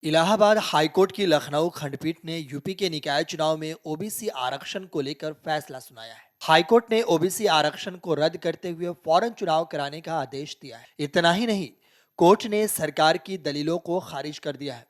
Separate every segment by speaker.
Speaker 1: Allahabad high court की लखनऊ खंडपीठ ने यूपी के निकाय चुनाव में ओबीसी आरक्षण को लेकर फैसला सुनाया है। हाईकोर्ट ने ओबीसी आरक्षण को रद्द करते हुए फौरन चुनाव कराने का आदेश दिया है। इतना ही नहीं, कोर्ट ने सरकार की दलीलों को खारिज कर दिया है।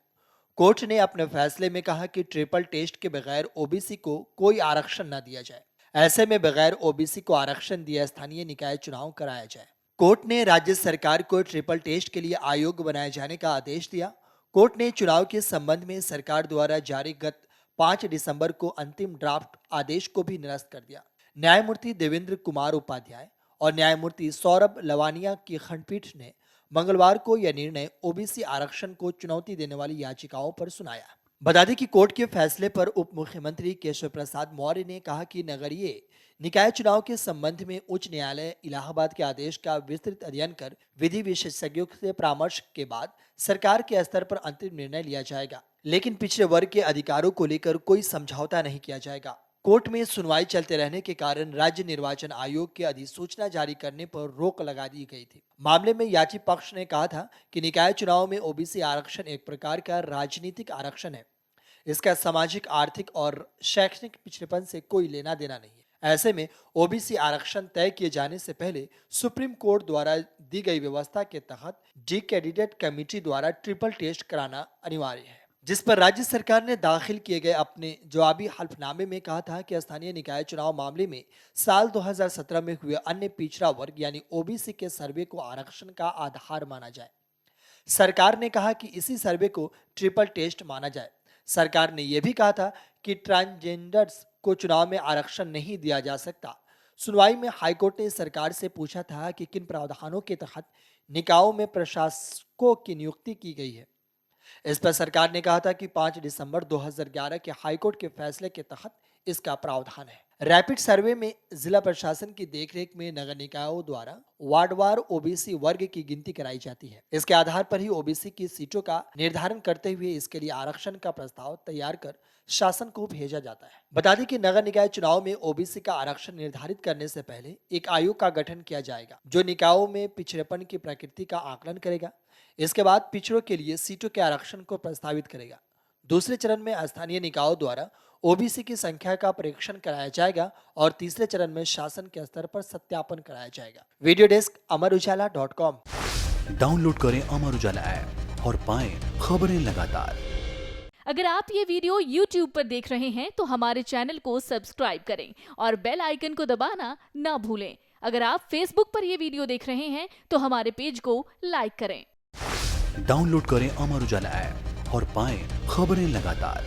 Speaker 1: कोर्ट ने अपने फैसले में कहा कि ट्रिपल टेस्ट के बगैर ओबीसी को कोई आरक्षण न दिया जाए। ऐसे में बगैर ओबीसी को आरक्षण दिया स्थानीय निकाय चुनाव कराया जाए। कोर्ट ने राज्य सरकार को ट्रिपल टेस्ट के लिए आयोग बनाए जाने का आदेश दिया। कोर्ट ने चुनाव के संबंध में सरकार द्वारा जारी गत 5 दिसंबर को अंतिम ड्राफ्ट आदेश को भी निरस्त कर दिया। न्यायमूर्ति देवेंद्र कुमार उपाध्याय और न्यायमूर्ति सौरभ लवानिया की खंडपीठ ने मंगलवार को यह निर्णय ओबीसी आरक्षण को चुनौती देने वाली याचिकाओं पर सुनाया। बता दें कि कोर्ट के फैसले पर उप मुख्यमंत्री केशव प्रसाद मौर्य ने कहा कि नगरीय निकाय चुनाव के संबंध में उच्च न्यायालय इलाहाबाद के आदेश का विस्तृत अध्ययन कर विधि विशेषज्ञों से परामर्श के बाद सरकार के स्तर पर अंतिम निर्णय लिया जाएगा, लेकिन पिछड़े वर्ग के अधिकारों को लेकर कोई समझौता नहीं किया जाएगा। कोर्ट में सुनवाई चलते रहने के कारण राज्य निर्वाचन आयोग के अधिसूचना जारी करने पर रोक लगा दी गई थी। मामले में याची पक्ष ने कहा था कि निकाय चुनाव में ओबीसी आरक्षण एक प्रकार का राजनीतिक आरक्षण है। इसका सामाजिक, आर्थिक और शैक्षणिक पिछड़ेपन से कोई लेना देना नहीं है। ऐसे में ओबीसी आरक्षण तय किए जाने से पहले सुप्रीम कोर्ट द्वारा दी गई व्यवस्था के तहत डी कैंडिडेट कमेटी द्वारा ट्रिपल टेस्ट कराना अनिवार्य है, जिस पर राज्य सरकार ने दाखिल किए गए अपने जवाबी हल्फनामे में कहा था कि स्थानीय निकाय चुनाव मामले में साल 2017 में हुए अन्य पिछड़ा वर्ग यानी ओबीसी के सर्वे को आरक्षण का आधार माना जाए। सरकार ने कहा कि इसी सर्वे को ट्रिपल टेस्ट माना जाए। सरकार ने यह भी कहा था कि ट्रांसजेंडर्स को चुनाव में आरक्षण नहीं दिया जा सकता। सुनवाई में हाईकोर्ट ने सरकार से पूछा था कि किन प्रावधानों के तहत निकायों में प्रशासकों की नियुक्ति की गई है। इस पर सरकार ने कहा था कि 5 दिसंबर 2011 के हाईकोर्ट के फैसले के तहत इसका प्रावधान है। रैपिड सर्वे में जिला प्रशासन की देखरेख में नगर निकायों द्वारा वार्डवार ओबीसी वर्ग की गिनती कराई जाती है। इसके आधार पर ही ओबीसी की सीटों का निर्धारण करते हुए इसके लिए आरक्षण का प्रस्ताव तैयार कर शासन को भेजा जाता है। बता दें कि नगर निकाय चुनाव में ओबीसी का आरक्षण निर्धारित करने से पहले एक आयोग का गठन किया जाएगा, जो निकायों में पिछड़ेपन की प्रकृति का आकलन करेगा। इसके बाद पिछड़ों के लिए सीटों के आरक्षण को प्रस्तावित करेगा। दूसरे चरण में स्थानीय निकायों द्वारा ओबीसी की संख्या का परीक्षण कराया जाएगा और तीसरे चरण में शासन के स्तर पर सत्यापन कराया जाएगा। Video desk amarujala.com।
Speaker 2: डाउनलोड करें अमर उजाला ऐप और पाएं खबरें लगातार।
Speaker 3: अगर आप ये वीडियो YouTube पर देख रहे हैं तो हमारे चैनल को सब्सक्राइब करें और बेल आइकन को दबाना ना भूलें। अगर आप Facebook पर ये वीडियो देख रहे हैं तो हमारे पेज को लाइक करें।
Speaker 2: डाउनलोड करें अमर उजाला ऐप और पाएं खबरें लगातार।